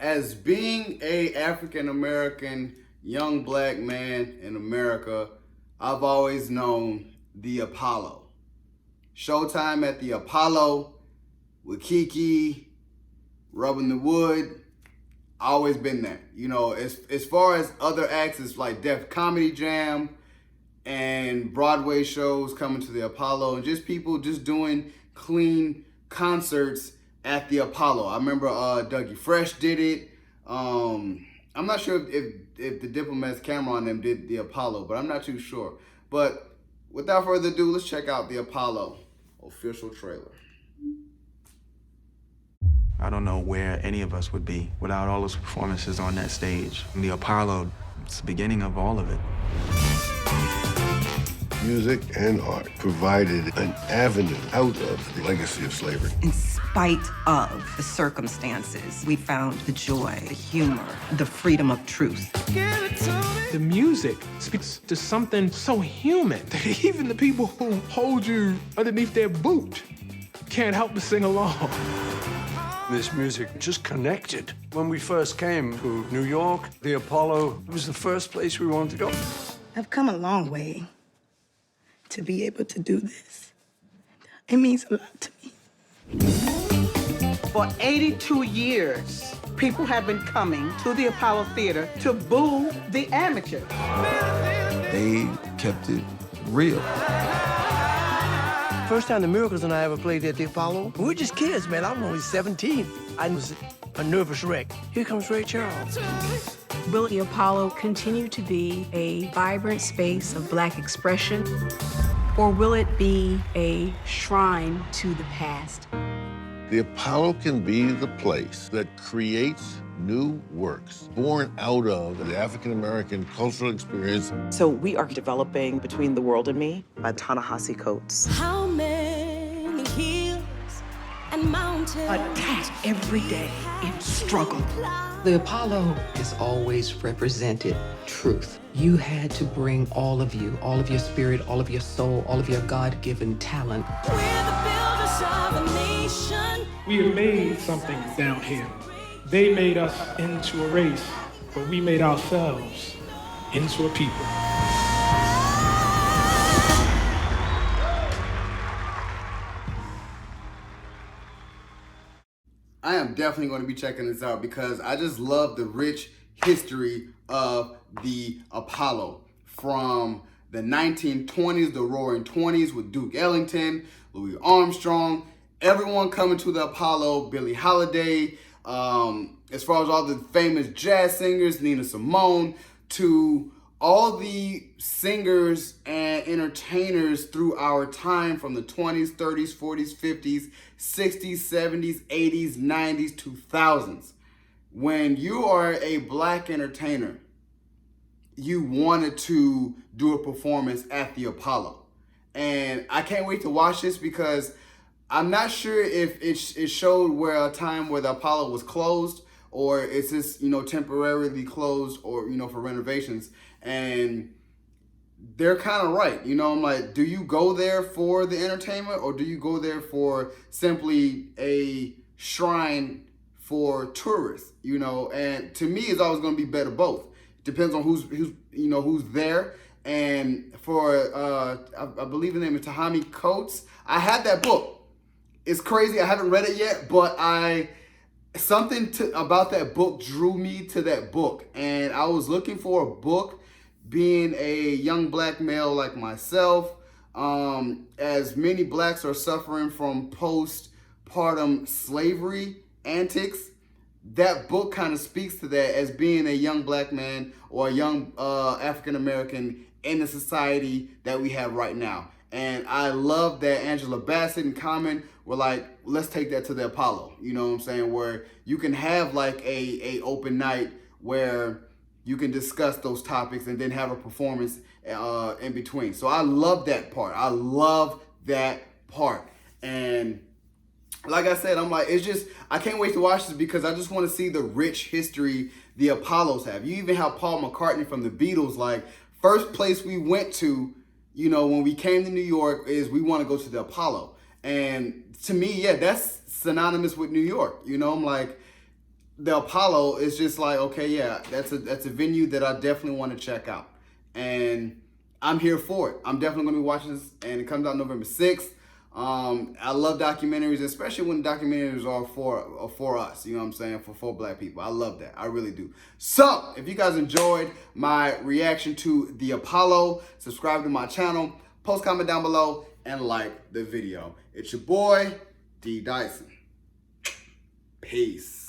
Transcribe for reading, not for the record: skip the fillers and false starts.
as being a African American young black man in America, I've always known the Apollo. Showtime at the Apollo with Kiki, rubbing the wood. Always been there. You know, as far as other acts, it's like Def Comedy Jam and Broadway shows coming to the Apollo, and just people just doing clean concerts at the Apollo. I remember Dougie Fresh did it. I'm not sure if the Diplomats, Cameron, them did the Apollo, but I'm not too sure. But without further ado, let's check out the Apollo official trailer. I don't know where any of us would be without all those performances on that stage. The Apollo, it's the beginning of all of it. Music and art provided an avenue out of the legacy of slavery. In spite of the circumstances, we found the joy, the humor, the freedom of truth. The music speaks to something so human that even the people who hold you underneath their boot can't help but sing along. This music just connected. When we first came to New York, the Apollo was the first place we wanted to go. I've come a long way to be able to do this. It means a lot to me. For 82 years, people have been coming to the Apollo Theater to boo the amateurs. They kept it real. First time the Miracles and I ever played at the Apollo, we were just kids, man. I was only 17. I was a nervous wreck. Here comes Ray Charles. Will the Apollo continue to be a vibrant space of Black expression, or will it be a shrine to the past? The Apollo can be the place that creates new works born out of the African-American cultural experience. So we are developing Between the World and Me by Ta-Nehisi Coates. How many hills and mountains attack every day in struggle. The Apollo has always represented truth. You had to bring all of you, all of your spirit, all of your soul, all of your God-given talent. We're the builders of a nation. We have made something down here. They made us into a race, but we made ourselves into a people. I am definitely going to be checking this out because I just love the rich history of the Apollo. From the 1920s, the Roaring 20s with Duke Ellington, Louis Armstrong, everyone coming to the Apollo, Billie Holiday, as far as all the famous jazz singers, Nina Simone, to all the singers and entertainers through our time from the 20s, 30s, 40s, 50s, 60s, 70s, 80s, 90s, 2000s. When you are a Black entertainer, you wanted to do a performance at the Apollo. And I can't wait to watch this because I'm not sure if it showed where a time where the Apollo was closed, or it's just, temporarily closed, or, for renovations. And they're kind of right. I'm like, do you go there for the entertainment, or do you go there for simply a shrine for tourists? And to me, it's always going to be better both. Depends on who's there. And for I believe the name is Ta-Nehisi Coates. I had that book. It's crazy. I haven't read it yet, but something about that book drew me to that book. And I was looking for a book, being a young Black male like myself, as many Blacks are suffering from postpartum slavery antics. That book kind of speaks to that, as being a young Black man or a young African American in the society that we have right now. And I love that Angela Bassett and Common were like, let's take that to the Apollo. You know what I'm saying? Where you can have like a open night where you can discuss those topics and then have a performance in between. So I love that part. I love that part. And like I said, I'm like, I can't wait to watch this because I just want to see the rich history the Apollos have. You even have Paul McCartney from the Beatles, like, first place we went to, when we came to New York is we want to go to the Apollo. And to me, yeah, that's synonymous with New York. I'm like, the Apollo is just like, okay, yeah, that's a venue that I definitely want to check out. And I'm here for it. I'm definitely going to be watching this, and it comes out November 6th. I love documentaries, especially when documentaries are for us, you know what I'm saying, for black people. I love that. I really do. So, if you guys enjoyed my reaction to the Apollo, subscribe to my channel, post comment down below, and like the video. It's your boy, D. Dyson. Peace.